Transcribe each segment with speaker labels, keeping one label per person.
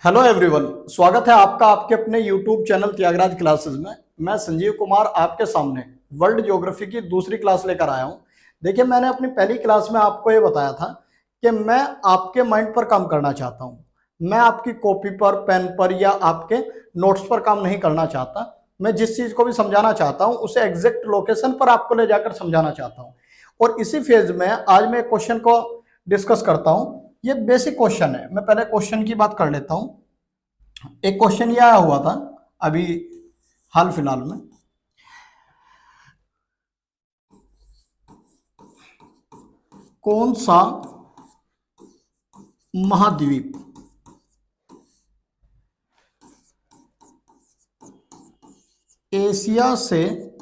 Speaker 1: Hello everyone, स्वागत है आपका आपके अपने यूट्यूब चैनल त्यागराज क्लासेस में। मैं संजीव कुमार आपके सामने वर्ल्ड ज्योग्राफी की दूसरी क्लास लेकर आया हूं। देखिए, मैंने अपनी पहली क्लास में आपको ये बताया था कि मैं आपके माइंड पर काम करना चाहता हूं। मैं आपकी कॉपी पर, पेन पर या आपके नोट्स पर काम नहीं करना चाहता। मैं जिस चीज को भी समझाना चाहता हूं उसे एग्जैक्ट लोकेशन पर आपको ले जाकर समझाना चाहता हूं। और इसी फेज में आज मैं क्वेश्चन को डिस्कस करता हूं। ये बेसिक क्वेश्चन है। मैं पहले क्वेश्चन की बात कर लेता हूं। एक क्वेश्चन ये आया हुआ था अभी हाल फिलहाल में, कौन सा महाद्वीप एशिया से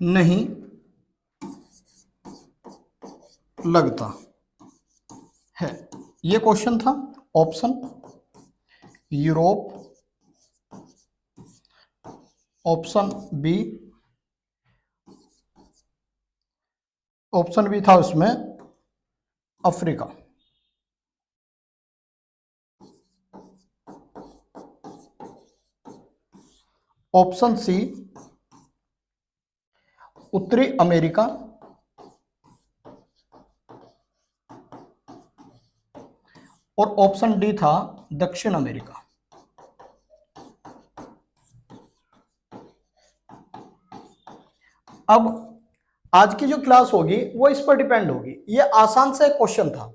Speaker 1: नहीं लगता है? ये क्वेश्चन था। ऑप्शन यूरोप, ऑप्शन बी था उसमें अफ्रीका, ऑप्शन सी उत्तरी अमेरिका, और ऑप्शन डी था दक्षिण अमेरिका। अब आज की जो क्लास होगी वो इस पर डिपेंड होगी। ये आसान सा एक क्वेश्चन था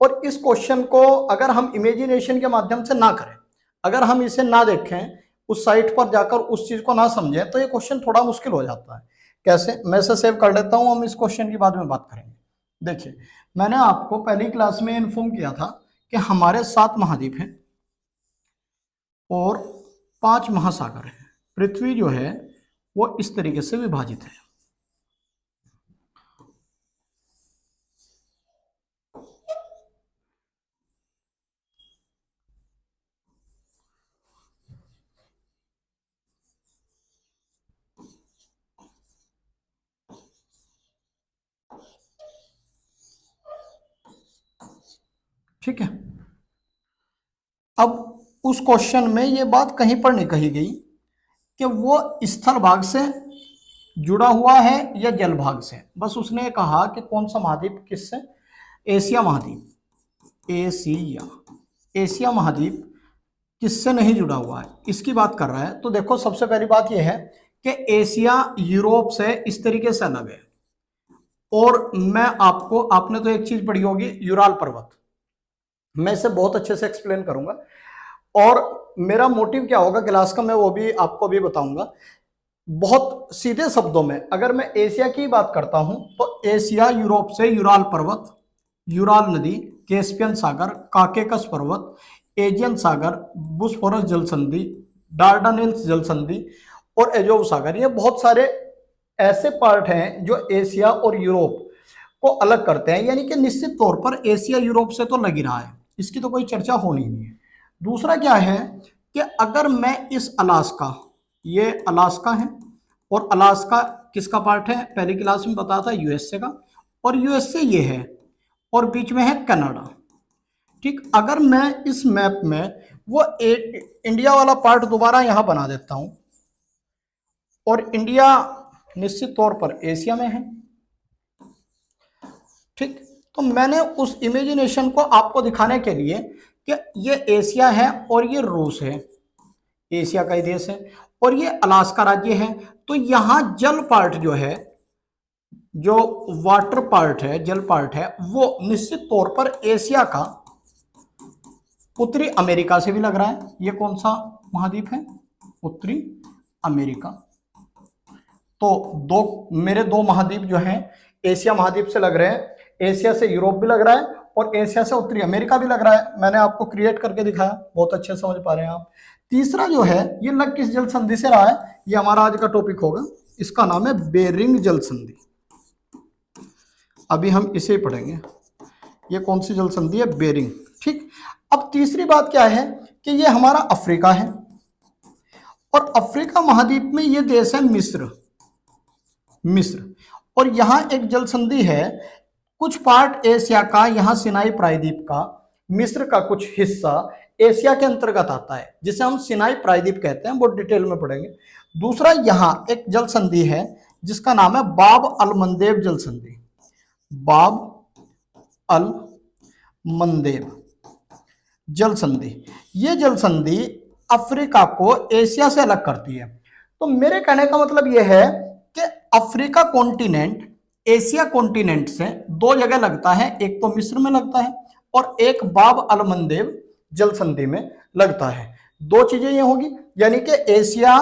Speaker 1: और इस क्वेश्चन को अगर हम इमेजिनेशन के माध्यम से ना करें, अगर हम इसे ना देखें, उस साइट पर जाकर उस चीज को ना समझें, तो ये क्वेश्चन थोड़ा मुश्किल हो जाता है। कैसे? मैं इसे सेव कर लेता हूं, हम इस क्वेश्चन की बाद में बात करेंगे। देखिए, मैंने आपको पहली क्लास में इन्फॉर्म किया था कि हमारे 7 महाद्वीप हैं और 5 महासागर हैं। पृथ्वी जो है वो इस तरीके से विभाजित है। ठीक है। अब उस क्वेश्चन में ये बात कहीं पर नहीं कही गई कि वो स्थल भाग से जुड़ा हुआ है या जल भाग से। बस उसने कहा कि कौन सा महाद्वीप किससे, एशिया महाद्वीप, एशिया महाद्वीप किससे नहीं जुड़ा हुआ है, इसकी बात कर रहा है। तो देखो, सबसे पहली बात यह है कि एशिया यूरोप से इस तरीके से अलग है। और मैं आपको, आपने तो एक चीज पढ़ी होगी, यूराल पर्वत। मैं इसे बहुत अच्छे से एक्सप्लेन करूंगा और मेरा मोटिव क्या होगा क्लास का, मैं वो भी आपको भी बताऊंगा। बहुत सीधे शब्दों में अगर मैं एशिया की बात करता हूं तो एशिया यूरोप से यूराल पर्वत, यूराल नदी, कैस्पियन सागर, काकेकस पर्वत, एजियन सागर, बुस्फोरस जल संधि, डार्डानेल्स जल संधि और एजोव सागर, ये बहुत सारे ऐसे पार्ट हैं जो एशिया और यूरोप को अलग करते हैं। यानी कि निश्चित तौर पर एशिया यूरोप से तो लग ही रहा है, इसकी तो कोई चर्चा होनी नहीं है। दूसरा क्या है कि अगर मैं इस अलास्का, ये अलास्का है और अलास्का किसका पार्ट है, पहली क्लास में बताया था यूएसए का, और यूएसए ये है और बीच में है कनाडा। ठीक, अगर मैं इस मैप में वो इंडिया वाला पार्ट दोबारा यहां बना देता हूं और इंडिया निश्चित तौर पर एशिया में है। ठीक, तो मैंने उस इमेजिनेशन को आपको दिखाने के लिए कि ये एशिया है और ये रूस है, एशिया का ही देश है, और ये अलास्का राज्य है। तो यहां जल पार्ट जो है, जो वाटर पार्ट है, जल पार्ट है, वो निश्चित तौर पर एशिया का उत्तरी अमेरिका से भी लग रहा है। ये कौन सा महाद्वीप है? उत्तरी अमेरिका। तो मेरे दो महाद्वीप जो हैं एशिया महाद्वीप से लग रहे हैं। एशिया से यूरोप भी लग रहा है और एशिया से उत्तरी अमेरिका भी लग रहा है। मैंने आपको क्रिएट करके दिखाया, बहुत अच्छे समझ पा रहे हैं आप। तीसरा जो है, ये लग किस जल संधि से रहा है, ये हमारा आज का टॉपिक होगा। इसका नाम है बेरिंग जल संधि। अभी हम इसे पढ़ेंगे। ये कौन सी जल संधि है? बेरिंग। ठीक, अब तीसरी बात क्या है कि ये हमारा अफ्रीका है और अफ्रीका महाद्वीप में ये देश है मिस्र। और यहां एक जल संधि है, कुछ पार्ट एशिया का, यहां सिनाई प्रायद्वीप का, मिस्र का कुछ हिस्सा एशिया के अंतर्गत आता है, जिसे हम सिनाई प्रायद्वीप कहते हैं, बहुत डिटेल में पढ़ेंगे। दूसरा, यहाँ एक जल संधि है जिसका नाम है बाब अल मंदेब जल संधि। बाब अल मंदेब जल संधि, ये जल संधि अफ्रीका को एशिया से अलग करती है। तो मेरे कहने का मतलब यह है कि अफ्रीका कॉन्टिनेंट एशिया कॉन्टिनेंट से दो जगह लगता है, एक तो मिस्र में लगता है और एक बाब अल मंदेब जल संधि में लगता है। दो चीजें ये होगी, यानी कि एशिया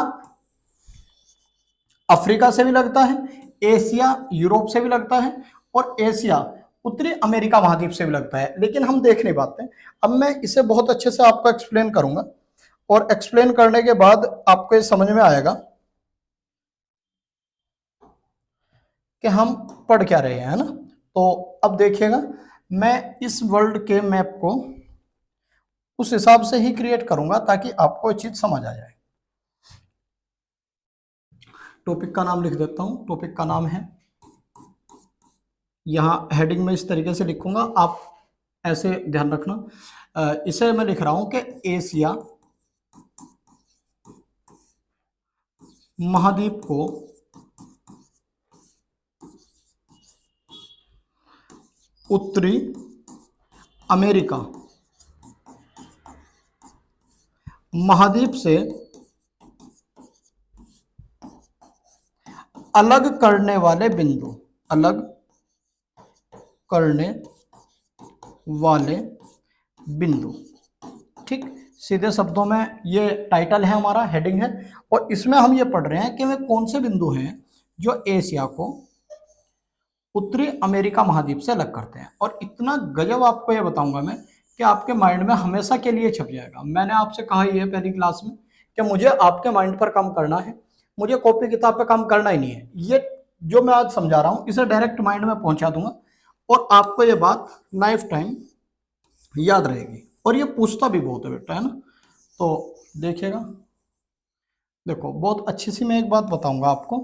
Speaker 1: अफ्रीका से भी लगता है, एशिया यूरोप से भी लगता है और एशिया उत्तरी अमेरिका महाद्वीप से भी लगता है, लेकिन हम देख नहीं पाते। अब मैं इसे बहुत अच्छे से आपको एक्सप्लेन करूंगा और एक्सप्लेन करने के बाद आपको ये समझ में आएगा कि हम पढ़ क्या रहे हैं, है ना। तो अब देखिएगा, मैं इस वर्ल्ड के मैप को उस हिसाब से ही क्रिएट करूंगा ताकि आपको ये चीज समझ आ जाए। टॉपिक का नाम लिख देता हूं, टॉपिक का नाम है, यहाँ हेडिंग में इस तरीके से लिखूंगा, आप ऐसे ध्यान रखना। इसे मैं लिख रहा हूं कि एशिया महाद्वीप को उत्तरी अमेरिका महाद्वीप से अलग करने वाले बिंदु, अलग करने वाले बिंदु, ठीक। सीधे शब्दों में ये टाइटल है हमारा, हेडिंग है, और इसमें हम ये पढ़ रहे हैं कि वे कौन से बिंदु हैं जो एशिया को उत्तरी अमेरिका महाद्वीप से अलग करते हैं। और इतना गजब आपको ये बताऊंगा मैं कि आपके माइंड में हमेशा के लिए छप जाएगा। मैंने आपसे कहा ही है पहली क्लास में कि मुझे आपके माइंड पर काम करना है, मुझे कॉपी किताब पे काम करना ही नहीं है। ये जो मैं आज समझा रहा हूँ इसे डायरेक्ट माइंड में पहुंचा दूंगा और आपको ये बात लाइफ टाइम याद रहेगी। और ये पूछता भी बहुत है बेटा, है ना। तो देखिएगा, देखो बहुत अच्छी सी मैं एक बात बताऊंगा आपको,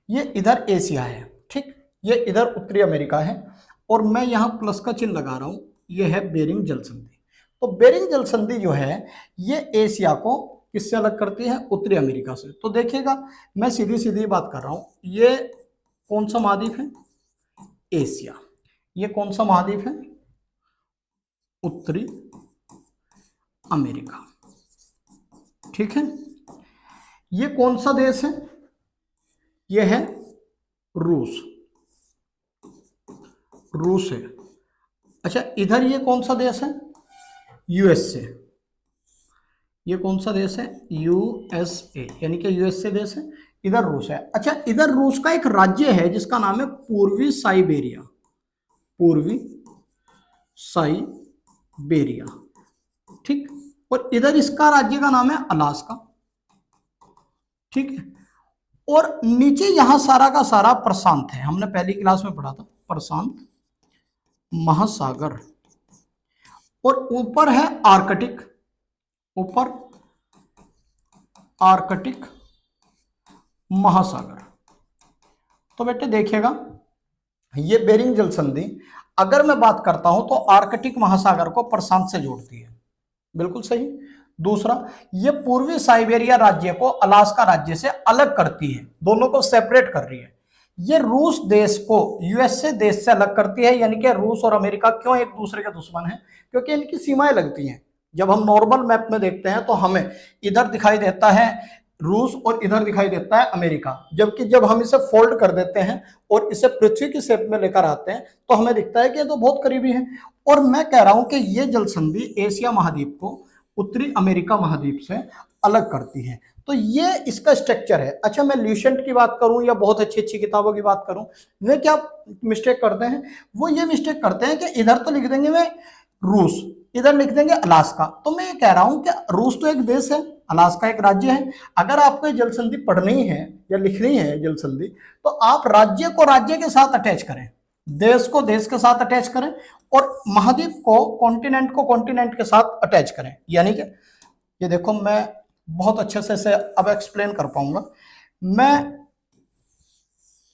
Speaker 1: ये इधर एशिया है, ठीक, ये इधर उत्तरी अमेरिका है और मैं यहाँ प्लस का चिन्ह लगा रहा हूँ, ये है बेरिंग जल संधि। तो बेरिंग जल संधि जो है ये एशिया को किससे अलग करती है, उत्तरी अमेरिका से। तो देखिएगा, मैं सीधी सीधी बात कर रहा हूँ, ये कौन सा महाद्वीप है, एशिया। ये कौन सा महाद्वीप है, उत्तरी अमेरिका, ठीक है। ये कौन सा देश है, ये है रूस, रूस है। अच्छा, इधर ये कौन सा देश है, यूएसए। ये कौन सा देश है, यूएसए, यानी कि यूएसए देश है, इधर रूस है। अच्छा, इधर रूस का एक राज्य है जिसका नाम है पूर्वी साइबेरिया, पूर्वी साइबेरिया, ठीक। और इधर इसका राज्य का नाम है अलास्का, ठीक है। और नीचे यहां सारा का सारा प्रशांत है, हमने पहली क्लास में पढ़ा था, प्रशांत महासागर। और ऊपर है आर्कटिक, ऊपर आर्कटिक महासागर। तो बेटे देखिएगा, ये बेरिंग जल संधि अगर मैं बात करता हूं तो आर्कटिक महासागर को प्रशांत से जोड़ती है, बिल्कुल सही। दूसरा, ये पूर्वी साइबेरिया राज्य को अलास्का राज्य से अलग करती है, दोनों को सेपरेट कर रही है। ये रूस देश को यूएसए देश से अलग करती है, यानी कि रूस और अमेरिका क्यों एक दूसरे के दुश्मन हैं, क्योंकि इनकी सीमाएं लगती हैं। जब हम नॉर्मल मैप में देखते हैं तो हमें इधर दिखाई देता है रूस और इधर दिखाई देता है अमेरिका, जबकि जब हम इसे फोल्ड कर देते हैं और इसे पृथ्वी की शेप में लेकर आते हैं तो हमें दिखता है कि ये तो बहुत करीबी है। और मैं कह रहा हूं कि ये जल संधि एशिया महाद्वीप को उत्तरी अमेरिका महाद्वीप से अलग करती है। तो ये इसका स्ट्रक्चर है। अच्छा, मैं ल्यूसेंट की बात करूं या बहुत अच्छी अच्छी किताबों की बात करूं, वे क्या मिस्टेक करते हैं, वो ये मिस्टेक करते हैं कि इधर तो लिख देंगे वे रूस, इधर लिख देंगे अलास्का। तो मैं ये कह रहा हूं कि रूस तो एक देश है, अलास्का एक राज्य है। अगर आपको जल संधि पढ़नी है या लिखनी है जल संधि, तो आप राज्य को राज्य के साथ अटैच करें, देश को देश के साथ अटैच करें और महाद्वीप को कॉन्टिनेंट के साथ अटैच करें। यानी कि ये देखो, मैं बहुत अच्छे से इसे अब एक्सप्लेन कर पाऊंगा। मैं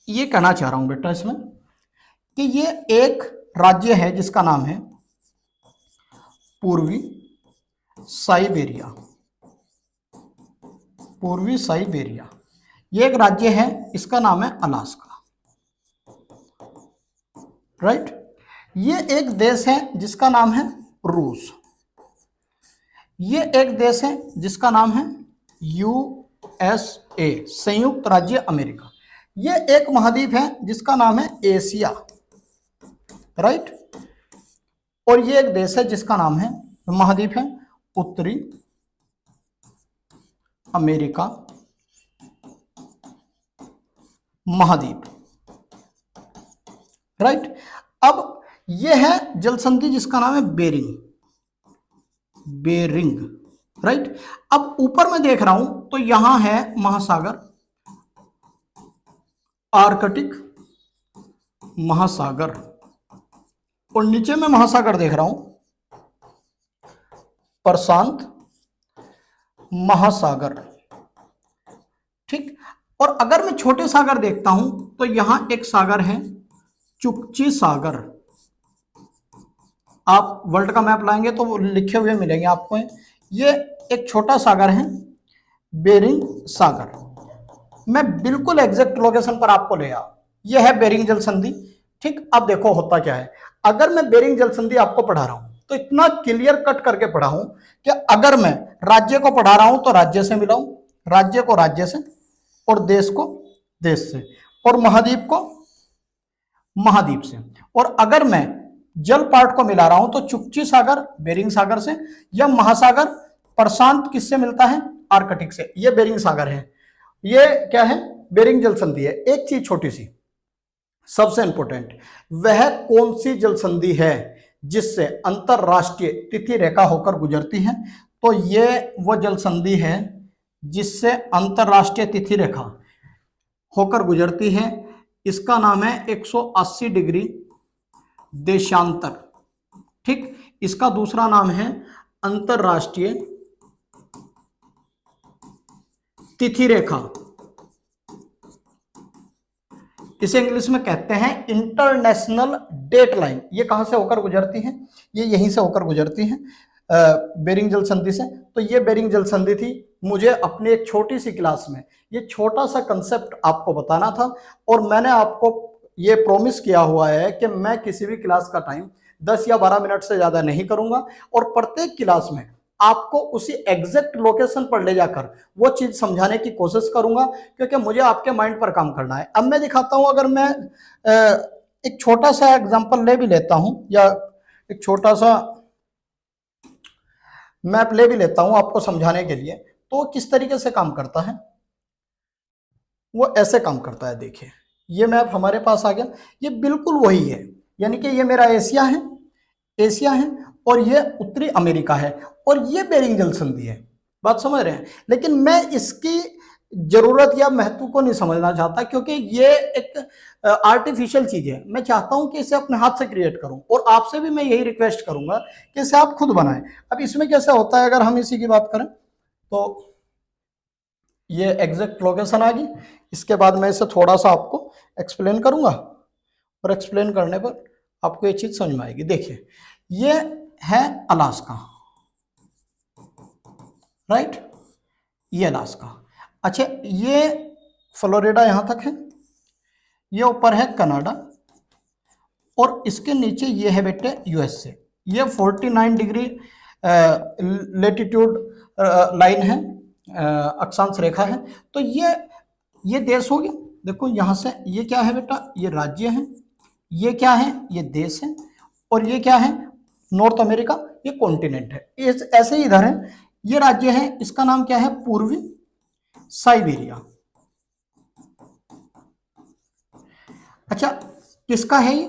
Speaker 1: ये कहना चाह रहा हूं बेटा इसमें कि ये एक राज्य है जिसका नाम है पूर्वी साइबेरिया। पूर्वी साइबेरिया, ये एक राज्य है, इसका नाम है अलास्का, राइट। ये एक देश है जिसका नाम है रूस। ये एक देश है जिसका नाम है यूएसए, संयुक्त राज्य अमेरिका। ये एक महाद्वीप है जिसका नाम है एशिया, राइट। और ये एक देश है जिसका नाम है, महाद्वीप है, उत्तरी अमेरिका महाद्वीप, राइट। अब यह है जल संधि जिसका नाम है बेरिंग, बेरिंग, राइट। अब ऊपर मैं देख रहा हूं तो यहां है महासागर, आर्कटिक महासागर, और नीचे में महासागर देख रहा हूं प्रशांत महासागर, ठीक। और अगर मैं छोटे सागर देखता हूं तो यहां एक सागर है चुकची सागर। आप वर्ल्ड का मैप लाएंगे तो वो लिखे हुए मिलेंगे आपको। ये एक छोटा सागर है बेरिंग सागर। मैं बिल्कुल एग्जैक्ट लोकेशन पर आपको ले आऊं, यह है बेरिंग जल संधि, ठीक। अब देखो होता क्या है, अगर मैं बेरिंग जल संधि आपको पढ़ा रहा हूं तो इतना क्लियर कट करके पढ़ा हूं कि अगर मैं राज्य को पढ़ा रहा हूं तो राज्य से मिलाऊं, राज्य को राज्य से, और देश को देश से, और महाद्वीप को महाद्वीप से। और अगर मैं जल पार्ट को मिला रहा हूं तो चुकची सागर बेरिंग सागर से, या महासागर प्रशांत किससे मिलता है, आर्कटिक से। ये बेरिंग सागर है, ये क्या है, बेरिंग जल संधि है। एक चीज छोटी सी सबसे इंपॉर्टेंट, वह कौन सी जल संधि है जिससे अंतरराष्ट्रीय तिथि रेखा होकर गुजरती है, तो ये वो जल संधि है जिससे अंतरराष्ट्रीय तिथि रेखा होकर गुजरती है। इसका नाम है 180 डिग्री देशांतर, ठीक। इसका दूसरा नाम है अंतरराष्ट्रीय तिथि रेखा, इसे इंग्लिश में कहते हैं इंटरनेशनल डेट लाइन। ये कहां से होकर गुजरती है, ये यहीं से होकर गुजरती है बेरिंग जल संधि से। तो ये बेरिंग जल संधि थी। मुझे अपनी एक छोटी सी क्लास में ये छोटा सा कंसेप्ट आपको बताना था, और मैंने आपको ये प्रॉमिस किया हुआ है कि मैं किसी भी क्लास का टाइम 10 या 12 मिनट से ज्यादा नहीं करूंगा, और प्रत्येक क्लास में आपको उसी एग्जैक्ट लोकेशन पर ले जाकर वो चीज समझाने की कोशिश करूंगा, क्योंकि मुझे आपके माइंड पर काम करना है। अब मैं दिखाता हूं, अगर मैं एक छोटा सा एग्जांपल ले भी लेता हूं, या एक छोटा सा मैप ले भी लेता हूं आपको समझाने के लिए, तो किस तरीके से काम करता है, वो ऐसे काम करता है। देखिए ये मैप हमारे पास आ गया, ये बिल्कुल वही है, यानी कि ये मेरा एशिया है, एशिया है, और ये उत्तरी अमेरिका है, और ये बेरिंग जल संधि है। बात समझ रहे हैं। लेकिन मैं इसकी जरूरत या महत्व को नहीं समझना चाहता, क्योंकि ये एक आर्टिफिशियल चीज है। मैं चाहता हूं कि इसे अपने हाथ से क्रिएट करूं, और आपसे भी मैं यही रिक्वेस्ट करूंगा कि इसे आप खुद बनाएं। अब इसमें कैसे होता है, अगर हम इसी की बात करें तो ये एग्जैक्ट लोकेशन आ गई। इसके बाद मैं इसे थोड़ा सा आपको एक्सप्लेन करूंगा, और एक्सप्लेन करने पर आपको ये चीज समझ में आएगी। देखिए ये है अलास्का, राइट, ये अलास्का। अच्छा, ये फ्लोरिडा यहां तक है, ये ऊपर है कनाडा, और इसके नीचे ये है बेटे यूएसए। ये 49 डिग्री लेटीट्यूड लाइन है, अक्षांश रेखा है। तो ये देश हो गया। देखो यहां से ये क्या है बेटा, ये राज्य है, ये क्या है, ये देश है, और ये क्या है, नॉर्थ अमेरिका, ये कॉन्टिनेंट है। ऐसे ही इधर है, ये राज्य है, इसका नाम क्या है, पूर्वी साइबेरिया। अच्छा, किसका है ये,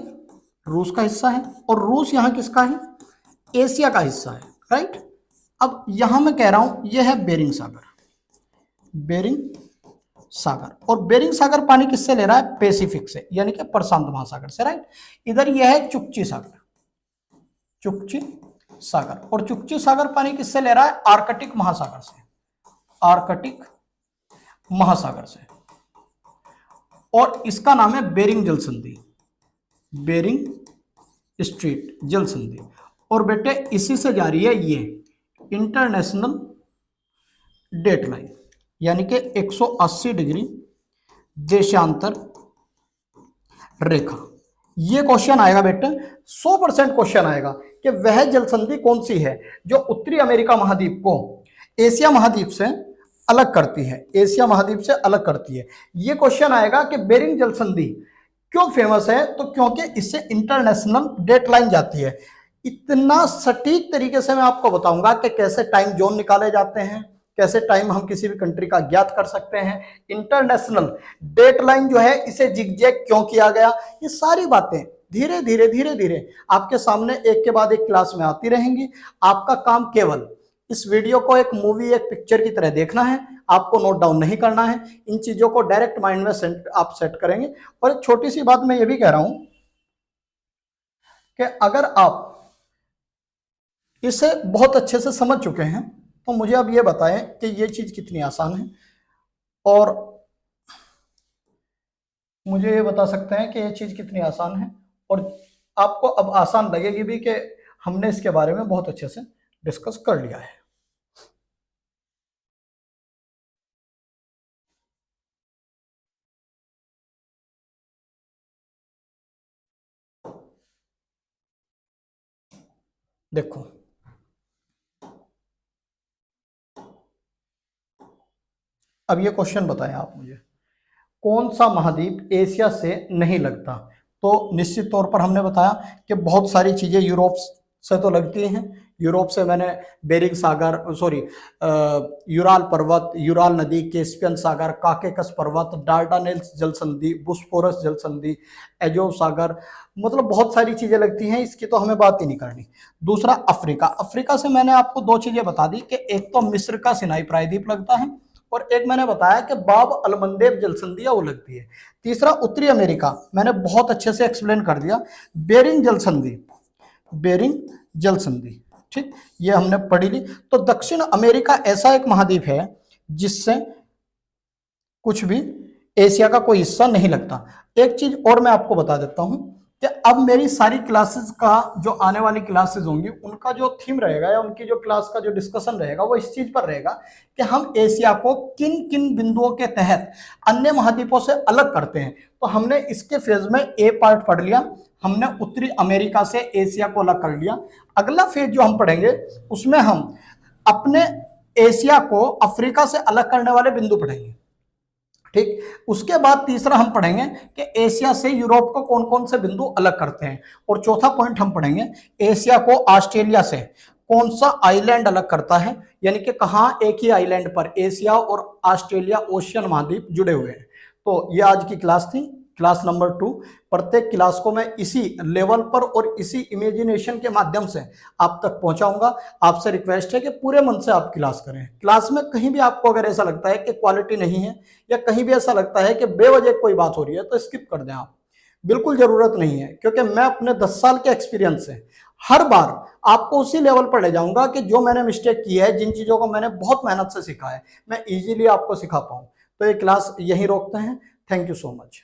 Speaker 1: रूस का हिस्सा है, और रूस यहां किसका है, एशिया का हिस्सा है, राइट। अब यहां मैं कह रहा हूं ये है बेरिंग सागर, बेरिंग सागर, और बेरिंग सागर पानी किससे ले रहा है, पैसिफिक से, यानी कि प्रशांत महासागर से, राइट। इधर यह है चुकची सागर, चुकची सागर, और चुकची सागर पानी किससे ले रहा है, आर्कटिक महासागर से, आर्कटिक महासागर से, और इसका नाम है बेरिंग जल संधि, बेरिंग स्ट्रेट जल संधि। और बेटे इसी से जा रही है ये इंटरनेशनल डेट लाइन, यानी कि 180 डिग्री देशांतर रेखा। ये क्वेश्चन आएगा बेटा, 100% क्वेश्चन आएगा कि वह जल संधि कौन सी है जो उत्तरी अमेरिका महाद्वीप को एशिया महाद्वीप से अलग करती है, एशिया महाद्वीप से अलग करती है। ये क्वेश्चन आएगा कि बेरिंग जल संधि क्यों फेमस है, तो क्योंकि इससे इंटरनेशनल डेट लाइन जाती है। इतना सटीक तरीके से मैं आपको बताऊंगा कि कैसे टाइम जोन निकाले जाते हैं, कैसे टाइम हम किसी भी कंट्री का ज्ञात कर सकते हैं, इंटरनेशनल डेट लाइन जो है इसे जिगजैग क्यों किया गया, ये सारी बातें धीरे धीरे धीरे धीरे आपके सामने एक के बाद एक क्लास में आती रहेंगी। आपका काम केवल इस वीडियो को एक मूवी, एक पिक्चर की तरह देखना है, आपको नोट डाउन नहीं करना है। इन चीजों को डायरेक्ट माइंड में आप सेट करेंगे। और एक छोटी सी बात मैं ये भी कह रहा हूं कि अगर आप इसे बहुत अच्छे से समझ चुके हैं तो मुझे अब ये बताएं कि ये चीज कितनी आसान है, और मुझे ये बता सकते हैं कि ये चीज कितनी आसान है, और आपको अब आसान लगेगी भी कि हमने इसके बारे में बहुत अच्छे से डिस्कस कर लिया है। देखो अब ये क्वेश्चन बताएं आप मुझे, कौन सा महाद्वीप एशिया से नहीं लगता। तो निश्चित तौर पर हमने बताया कि बहुत सारी चीजें यूरोप से तो लगती हैं। यूरोप से मैंने बेरिंग सागर, सॉरी यूराल पर्वत, यूराल नदी, कैस्पियन सागर, काकेकस पर्वत, डार्डानेल्स जल संधि, बुस्फोरस जल संधि, एजोव सागर, मतलब बहुत सारी चीजें लगती हैं, इसकी तो हमें बात ही नहीं करनी। दूसरा अफ्रीका, अफ्रीका से मैंने आपको दो चीजें बता दी कि एक तो मिस्र का सिनाई प्रायद्वीप लगता है, और एक मैंने बताया कि बाब अलमंदेब जल संधि वो लगती है। तीसरा उत्तरी अमेरिका, मैंने बहुत अच्छे से एक्सप्लेन कर दिया, बेरिंग जल संधि, बेरिंग जल संधि, ठीक, ये हमने पढ़ी ली। तो दक्षिण अमेरिका ऐसा एक महाद्वीप है जिससे कुछ भी एशिया का कोई हिस्सा नहीं लगता। एक चीज और मैं आपको बता देता हूं कि अब मेरी सारी क्लासेस का जो आने वाली क्लासेस होंगी उनका जो थीम रहेगा या उनकी जो क्लास का जो डिस्कशन रहेगा वो इस चीज पर रहेगा कि हम एशिया को किन किन बिंदुओं के तहत अन्य महाद्वीपों से अलग करते हैं। तो हमने इसके फेज में ए पार्ट पढ़ लिया, हमने उत्तरी अमेरिका से एशिया को अलग कर लिया। अगला फेज जो हम पढ़ेंगे उसमें हम अपने एशिया को अफ्रीका से अलग करने वाले बिंदु पढ़ेंगे, ठीक। उसके बाद तीसरा हम पढ़ेंगे कि एशिया से यूरोप को कौन कौन से बिंदु अलग करते हैं, और चौथा पॉइंट हम पढ़ेंगे एशिया को ऑस्ट्रेलिया से कौन सा आइलैंड अलग करता है, यानी कि कहां एक ही आइलैंड पर एशिया और ऑस्ट्रेलिया ओशियन महाद्वीप जुड़े हुए हैं। तो ये आज की क्लास थी, क्लास नंबर 2। प्रत्येक क्लास को मैं इसी लेवल पर और इसी इमेजिनेशन के माध्यम से आप तक पहुंचाऊंगा। आपसे रिक्वेस्ट है कि पूरे मन से आप क्लास करें। क्लास में कहीं भी आपको अगर ऐसा लगता है कि क्वालिटी नहीं है या कहीं भी ऐसा लगता है कि बेवजह कोई बात हो रही है तो स्किप कर दें आप, बिल्कुल जरूरत नहीं है, क्योंकि मैं अपने 10 साल के एक्सपीरियंस से हर बार आपको उसी लेवल पर ले जाऊंगा कि जो मैंने मिस्टेक की है, जिन चीजों को मैंने बहुत मेहनत से सीखा है, मैं इजीली आपको सिखा पाऊं। तो ये क्लास यहीं रोकते हैं। Thank you so much.